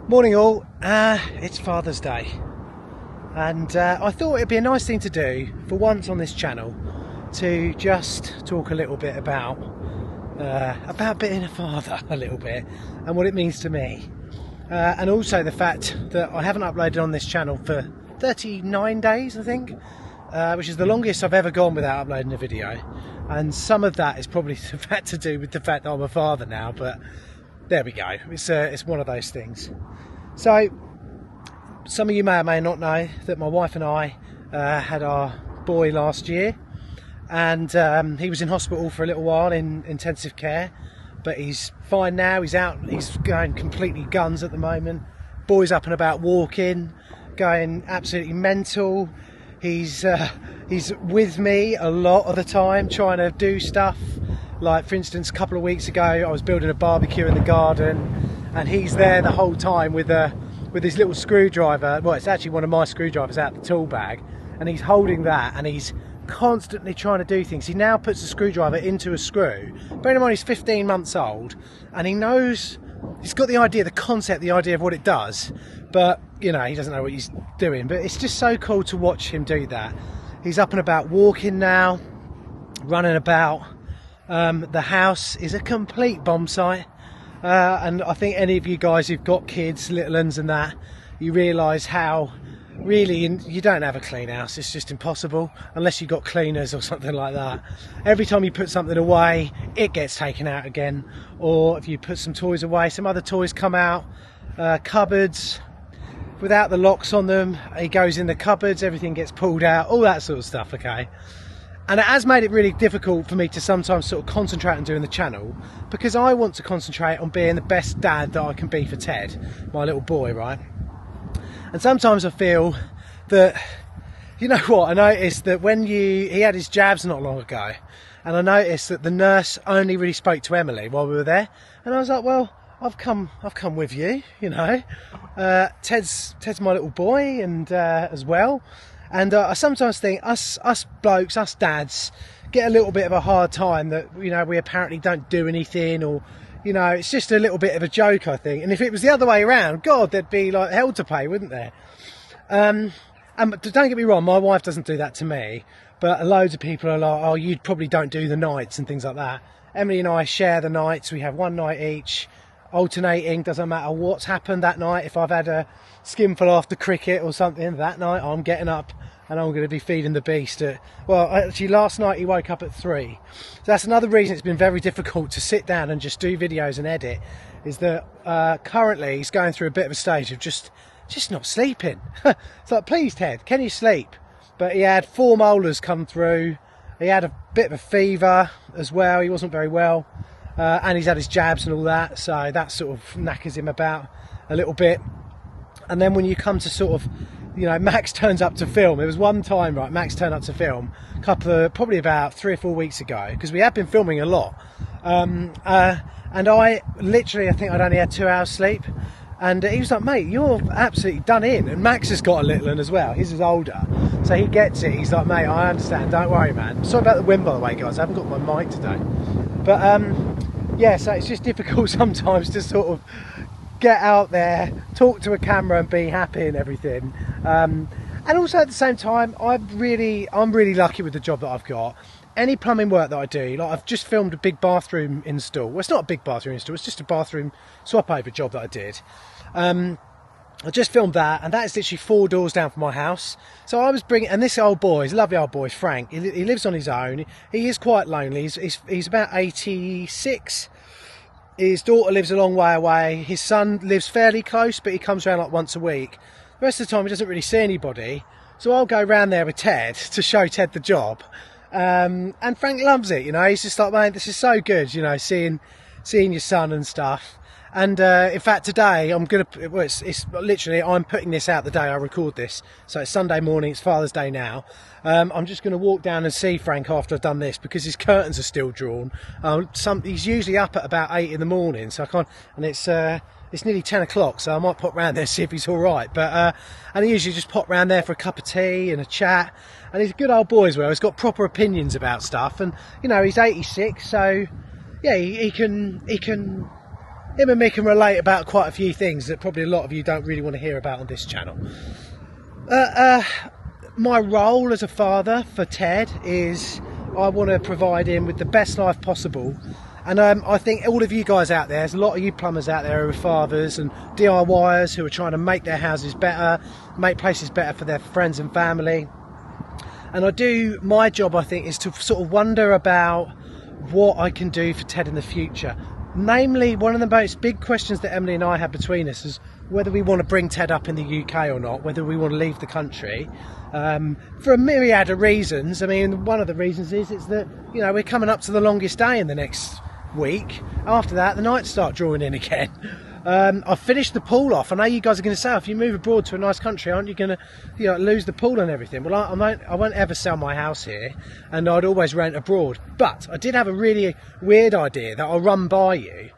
Morning all, it's Father's Day and I thought it'd be a nice thing to do for once on this channel to just talk a little bit about being a father a little bit and what it means to me, and also the fact that I haven't uploaded on this channel for 39 days I think, which is the longest I've ever gone without uploading a video, and some of that is probably to do with the fact that I'm a father now, but there we go, it's one of those things. So, some of you may or may not know that my wife and I had our boy last year, and he was in hospital for a little while in intensive care, but he's fine now, he's out, he's going completely guns at the moment. Boy's up and about walking, going absolutely mental. He's with me a lot of the time, trying to do stuff. Like, for instance, a couple of weeks ago I was building a barbecue in the garden and he's there the whole time with his little screwdriver. Well, it's actually one of my screwdrivers out the tool bag, and he's holding that and he's constantly trying to do things. He now puts the screwdriver into a screw. Bear in mind he's 15 months old and he knows, he's got the idea, the concept, the idea of what it does, but you know, he doesn't know what he's doing. But it's just so cool to watch him do that. He's up and about walking now, running about. The house is a complete bomb site, and I think any of you guys who've got kids, little ones and that, you realise how really you don't have a clean house. It's just impossible unless you've got cleaners or something like that. Every time you put something away, it gets taken out again, or if you put some toys away, some other toys come out. Cupboards without the locks on them, he goes in the cupboards, everything gets pulled out, all that sort of stuff. Okay. And it has made it really difficult for me to sometimes sort of concentrate on doing the channel, because I want to concentrate on being the best dad that I can be for Ted, my little boy, right? And sometimes I feel that, you know what, I noticed that when he had his jabs not long ago, and I noticed that the nurse only really spoke to Emily while we were there, and I was like, well, I've come with you, you know. Ted's my little boy, and as well. And I sometimes think us blokes, us dads, get a little bit of a hard time that, you know, we apparently don't do anything, or, you know, it's just a little bit of a joke, I think. And if it was the other way around, God, there'd be like hell to pay, wouldn't there? And don't get me wrong, my wife doesn't do that to me, but loads of people are like, oh, you probably don't do the nights and things like that. Emily and I share the nights. We have one night each, alternating, doesn't matter what's happened that night. If I've had a skinful after cricket or something, that night I'm getting up and I'm going to be feeding the beast at, well, actually last night he woke up at 3. So that's another reason it's been very difficult to sit down and just do videos and edit, is that currently he's going through a bit of a stage of just not sleeping. It's like, please Ted, can you sleep? But he had 4 molars come through, he had a bit of a fever as well, he wasn't very well. And he's had his jabs and all that, so that sort of knackers him about a little bit. And then when you come to sort of, you know, Max turns up to film. It was one time, right, Max turned up to film probably about 3 or 4 weeks ago, because we have been filming a lot. And I think I'd only had 2 hours sleep. And he was like, mate, you're absolutely done in. And Max has got a little one as well. His is older, so he gets it. He's like, mate, I understand. Don't worry, man. Sorry about the wind, by the way, guys. I haven't got my mic today. But, yeah, so it's just difficult sometimes to sort of get out there, talk to a camera and be happy and everything. And also at the same time, I'm really lucky with the job that I've got. Any plumbing work that I do, like I've just filmed a big bathroom install. Well, it's not a big bathroom install, it's just a bathroom swap over job that I did. I just filmed that, and that is literally 4 doors down from my house. So I was bringing, and this old boy, he's a lovely old boy, Frank. He lives on his own. He is quite lonely. He's about 86. His daughter lives a long way away. His son lives fairly close, but he comes around like once a week. The rest of the time he doesn't really see anybody. So I'll go round there with Ted to show Ted the job. And Frank loves it, you know. He's just like, man, this is so good, you know, seeing your son and stuff. And in fact, today it's literally, I'm putting this out the day I record this, so it's Sunday morning, it's Father's Day now. I'm just going to walk down and see Frank after I've done this, because his curtains are still drawn. He's usually up at about 8 in the morning, so I can't, and it's nearly 10 o'clock, so I might pop round there and see if he's all right. But and I usually just pop round there for a cup of tea and a chat. And he's a good old boy as well. He's got proper opinions about stuff, and you know, he's 86, so yeah, he can him and me can relate about quite a few things that probably a lot of you don't really want to hear about on this channel. My role as a father for Ted is I want to provide him with the best life possible. And I think all of you guys out there, there's a lot of you plumbers out there who are fathers and DIYers who are trying to make their houses better, make places better for their friends and family. And my job, I think, is to sort of wonder about what I can do for Ted in the future. Namely, one of the most big questions that Emily and I have between us is whether we want to bring Ted up in the UK or not, whether we want to leave the country, for a myriad of reasons. I mean, one of the reasons is that, you know, we're coming up to the longest day in the next week. After that, the nights start drawing in again. I've finished the pool off. I know you guys are going to say, if you move abroad to a nice country, aren't you going to, you know, lose the pool and everything? Well, I won't ever sell my house here, and I'd always rent abroad. But I did have a really weird idea that I'll run by you.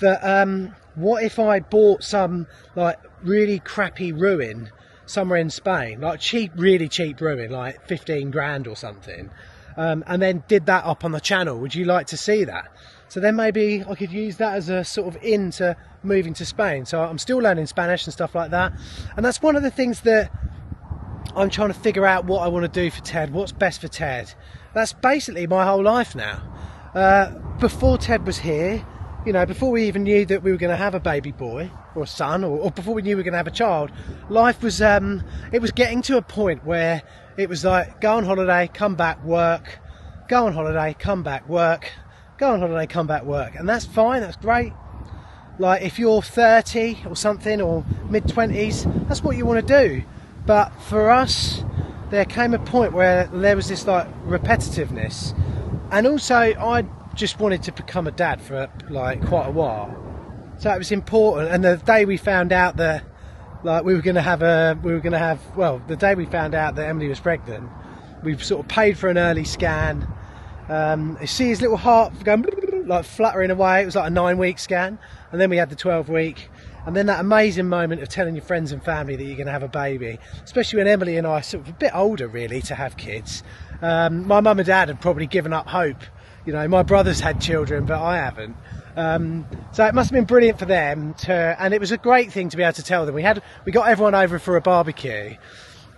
That what if I bought some like really crappy ruin somewhere in Spain, like really cheap ruin, like 15 grand or something, and then did that up on the channel? Would you like to see that? So then maybe I could use that as a sort of in to moving to Spain. So I'm still learning Spanish and stuff like that. And that's one of the things that I'm trying to figure out what I want to do for Ted, what's best for Ted. That's basically my whole life now. Before Ted was here, you know, before we even knew that we were going to have a baby boy or a son, or before we knew we were going to have a child, life was, it was getting to a point where it was like, go on holiday, come back, work, go on holiday, come back, work, go on holiday, come back, work. And that's fine, that's great. Like if you're 30 or something, or mid-20s, that's what you want to do. But for us, there came a point where there was this like repetitiveness. And also I just wanted to become a dad for like quite a while. So it was important. And the day we found out that like the day we found out that Emily was pregnant, we sort of paid for an early scan. You see his little heart going like fluttering away. It was like a 9-week scan, and then we had the 12-week, and then that amazing moment of telling your friends and family that you're going to have a baby, especially when Emily and I are sort of a bit older really to have kids. My mum and dad had probably given up hope. You know, my brothers had children, but I haven't. So it must have been brilliant for them and it was a great thing to be able to tell them. We got everyone over for a barbecue,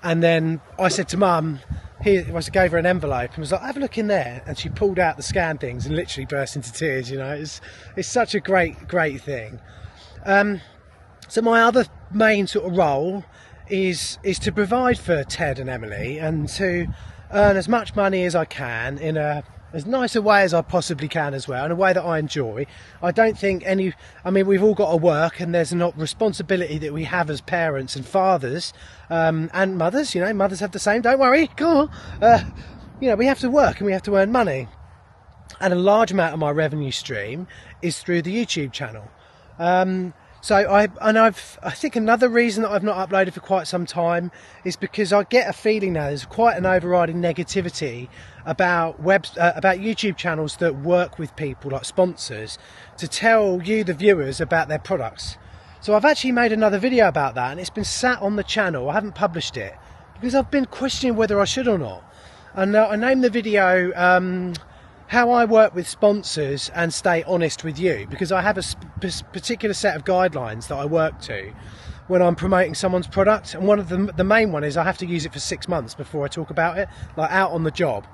and then I said to Mum, I gave her an envelope and was like, have a look in there, and she pulled out the scan things and literally burst into tears. You know, it's such a great thing. So my other main sort of role is to provide for Ted and Emily, and to earn as much money as I can in as nice a way as I possibly can as well, in a way that I enjoy. I don't think we've all got to work, and there's a responsibility that we have as parents and fathers, and mothers. You know, mothers have the same, don't worry, cool. You know, we have to work and we have to earn money. And a large amount of my revenue stream is through the YouTube channel. I think another reason that I've not uploaded for quite some time is because I get a feeling now there's quite an overriding negativity about YouTube channels that work with people like sponsors to tell you, the viewers, about their products. So I've actually made another video about that, and it's been sat on the channel. I haven't published it because I've been questioning whether I should or not. And I named the video how I work with sponsors and stay honest with you, because I have a particular set of guidelines that I work to when I'm promoting someone's product, and one of the main one is I have to use it for 6 months before I talk about it, like out on the job.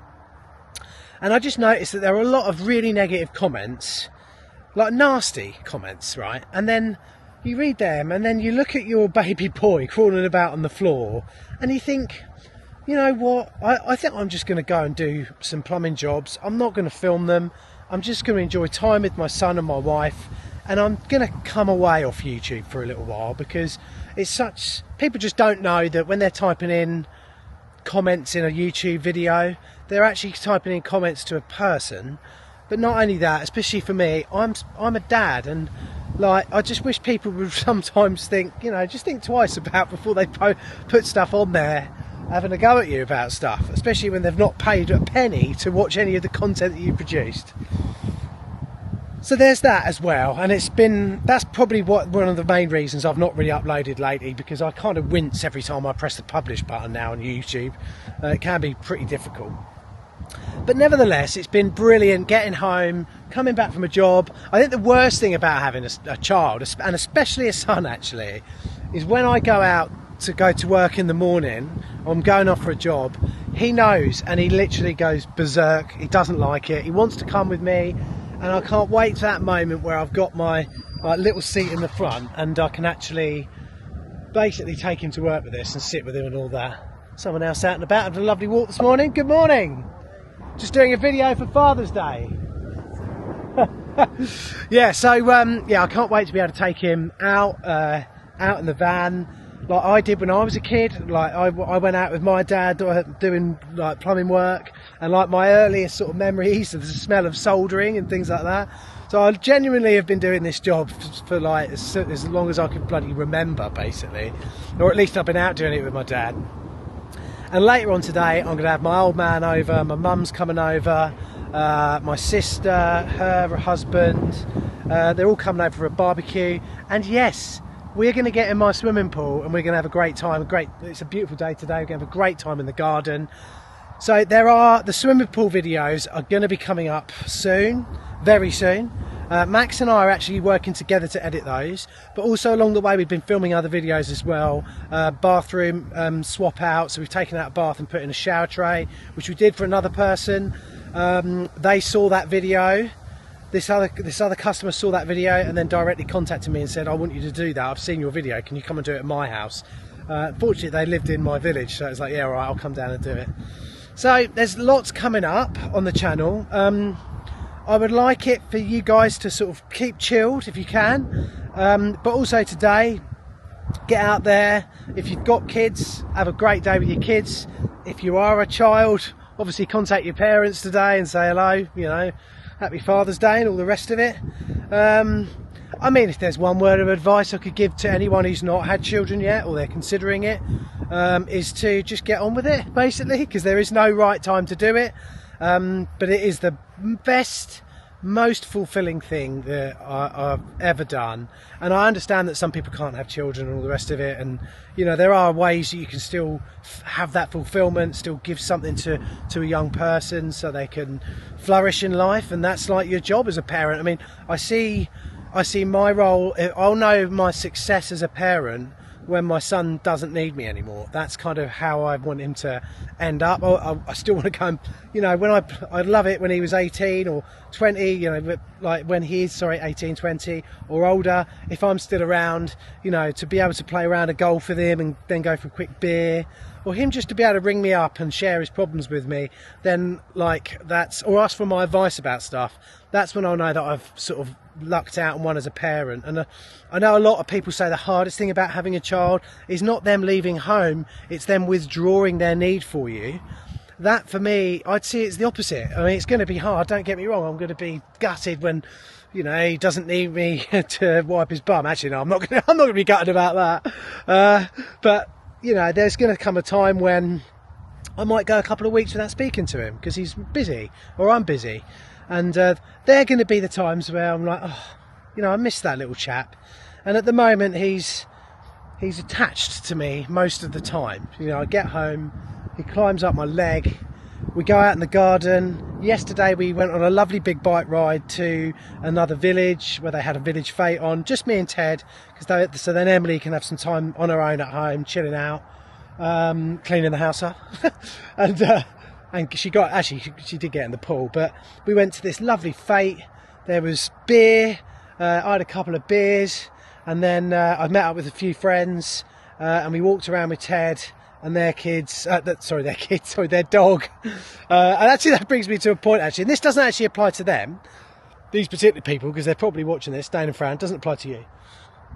And I just noticed that there are a lot of really negative comments, like nasty comments, right? And then you read them, and then you look at your baby boy crawling about on the floor, and you think, you know what, I think I'm just going to go and do some plumbing jobs. I'm not going to film them. I'm just going to enjoy time with my son and my wife, and I'm going to come away off YouTube for a little while, because people just don't know that when they're typing in comments in a YouTube video, they're actually typing in comments to a person. But not only that, especially for me, I'm a dad, and like, I just wish people would sometimes think, you know, just think twice about before they put stuff on there having a go at you about stuff, especially when they've not paid a penny to watch any of the content that you produced. So there's that as well, and that's probably one of the main reasons I've not really uploaded lately, because I kind of wince every time I press the publish button now on YouTube. It can be pretty difficult. But nevertheless, it's been brilliant getting home, coming back from a job. I think the worst thing about having a child, and especially a son actually, is when I go out to go to work in the morning, I'm going off for a job, he knows, and he literally goes berserk. He doesn't like it. He wants to come with me, and I can't wait for that moment where I've got my little seat in the front and I can actually basically take him to work with this and sit with him and all that. Someone else out and about, having a lovely walk this morning. Good morning. Just doing a video for Father's Day. Yeah, so yeah, I can't wait to be able to take him out in the van, like I did when I was a kid. Like I went out with my dad doing like plumbing work, and like my earliest sort of memories of the smell of soldering and things like that. So I genuinely have been doing this job for like as long as I could bloody remember, basically, or at least I've been out doing it with my dad. And later on today, I'm going to have my old man over, my mum's coming over, my sister, her husband, they're all coming over for a barbecue. And yes, we're going to get in my swimming pool and we're going to have a great time. It's a beautiful day today, we're going to have a great time in the garden. So the swimming pool videos are going to be coming up soon, very soon. Max and I are actually working together to edit those, but also along the way we've been filming other videos as well. Bathroom swap out, so we've taken out a bath and put in a shower tray, which we did for another person. They saw that video, this other customer saw that video and then directly contacted me and said, I want you to do that, I've seen your video, can you come and do it at my house? Fortunately they lived in my village, so it's like, yeah, all right, I'll come down and do it. So there's lots coming up on the channel. I would like it for you guys to sort of keep chilled if you can, but also today, get out there. If you've got kids, have a great day with your kids. If you are a child, obviously contact your parents today and say hello, you know, happy Father's Day and all the rest of it. I mean, if there's one word of advice I could give to anyone who's not had children yet or they're considering it, is to just get on with it, basically, because there is no right time to do it. But it is the best, most fulfilling thing that I've ever done. And I understand that some people can't have children and all the rest of it, and you know, there are ways that you can still have that fulfillment, still give something to a young person so they can flourish in life, and that's like your job as a parent. I mean, I see my role, I'll know my success as a parent when my son doesn't need me anymore. That's kind of how I want him to end up. I still want to come, you know, when I love it when he was 18 or 20, you know, like when he's 18, 20 or older, if I'm still around, you know, to be able to play around a golf with him and then go for a quick beer, or him just to be able to ring me up and share his problems with me, then like that's, or ask for my advice about stuff, that's when I'll know that I've sort of lucked out and won as a parent. And I know a lot of people say the hardest thing about having a child is not them leaving home, it's them withdrawing their need for you. That for me, I'd see it's the opposite. I mean, it's going to be hard, don't get me wrong, I'm going to be gutted when, you know, he doesn't need me to wipe his bum. Actually no, I'm not going to be gutted about that, but you know, there's going to come a time when I might go a couple of weeks without speaking to him because he's busy or I'm busy. And they're going to be the times where I'm like, oh, you know, I miss that little chap. And at the moment, he's attached to me most of the time. You know, I get home, he climbs up my leg, we go out in the garden. Yesterday we went on a lovely big bike ride to another village where they had a village fete on, just me and Ted, so then Emily can have some time on her own at home, chilling out, cleaning the house up. And she did get in the pool, but we went to this lovely fete. There was beer, I had a couple of beers, and then I met up with a few friends, and we walked around with Ted and their kids, their dog. And actually that brings me to a point actually, and this doesn't actually apply to them, these particular people, because they're probably watching this, Dane and Fran, doesn't apply to you.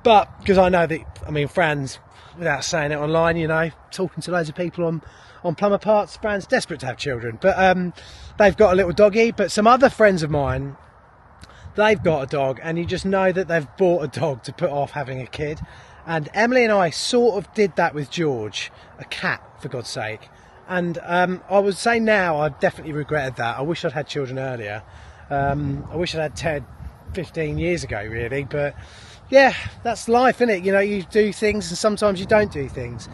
But, because I know that, I mean, Fran's, without saying it online, you know, talking to loads of people on plumber parts, Fran's desperate to have children, but they've got a little doggy. But some other friends of mine, they've got a dog, and you just know that they've bought a dog to put off having a kid. And Emily and I sort of did that with George, a cat, for God's sake. And I would say now I've definitely regretted that. I wish I'd had children earlier. I wish I'd had Ted 15 years ago, really. But yeah, that's life, isn't it? You know, you do things and sometimes you don't do things.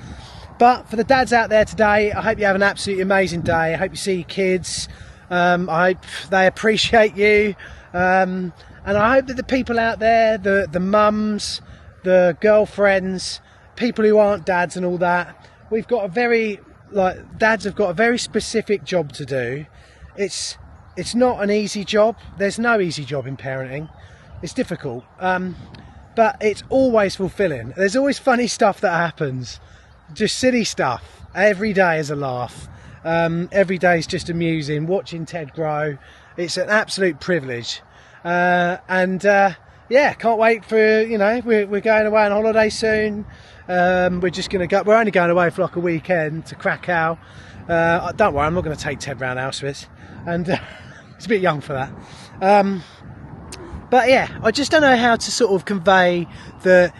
But for the dads out there today, I hope you have an absolutely amazing day. I hope you see your kids. I hope they appreciate you, and I hope that the people out there, the mums, the girlfriends, people who aren't dads and all that, we've got a very, dads have got a very specific job to do. It's not an easy job. There's no easy job in parenting. It's difficult, but it's always fulfilling. There's always funny stuff that happens, just silly stuff. Every day is a laugh. Every day is just amusing. Watching Ted grow, it's an absolute privilege. Yeah, can't wait for, we're going away on holiday soon. We're just going to go. We're only going away for like a weekend to Krakow. Don't worry, I'm not going to take Ted round Auschwitz, and he's a bit young for that. But yeah, I just don't know how to sort of convey that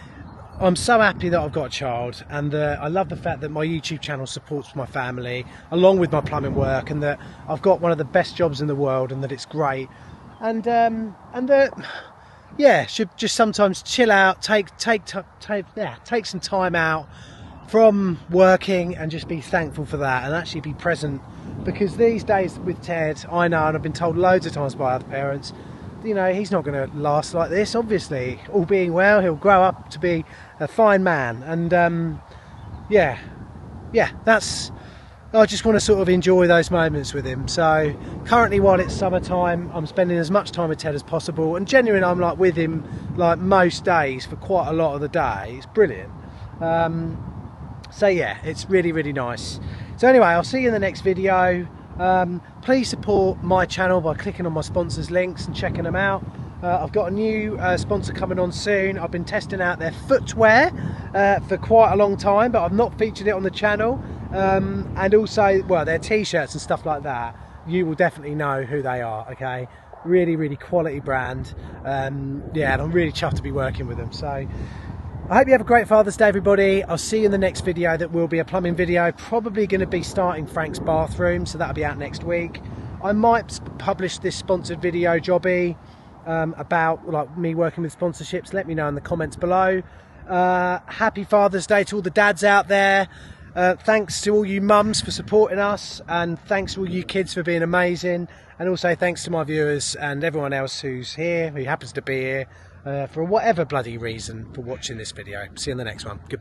I'm so happy that I've got a child, and I love the fact that my YouTube channel supports my family along with my plumbing work, and that I've got one of the best jobs in the world, and that it's great, and that should just sometimes chill out, take some time out from working and just be thankful for that, and actually be present, because these days with Ted, I know, and I've been told loads of times by other parents, he's not going to last like this. Obviously, all being well, he'll grow up to be a fine man, and that's, I just want to sort of enjoy those moments with him. So currently, while it's summertime, I'm spending as much time with Ted as possible, and genuinely I'm like with him like most days for quite a lot of the day. It's brilliant. So yeah, it's really, really nice. So anyway, I'll see you in the next video. Please support my channel by clicking on my sponsors links and checking them out. I've got a new sponsor coming on soon. I've been testing out their footwear for quite a long time, but I've not featured it on the channel. And also, well, their t-shirts and stuff like that, you will definitely know who they are. Okay, really, really quality brand. Yeah, and I'm really chuffed to be working with them. So I hope you have a great Father's Day, everybody. I'll see you in the next video. That will be a plumbing video, probably going to be starting Frank's bathroom, so that'll be out next week. I might publish this sponsored video jobby about like me working with sponsorships. Let me know in the comments below. Happy Father's Day to all the dads out there. Thanks to all you mums for supporting us, and thanks to all you kids for being amazing, and also thanks to my viewers and everyone else who's here, who happens to be here for whatever bloody reason, for watching this video. See you in the next one. Goodbye.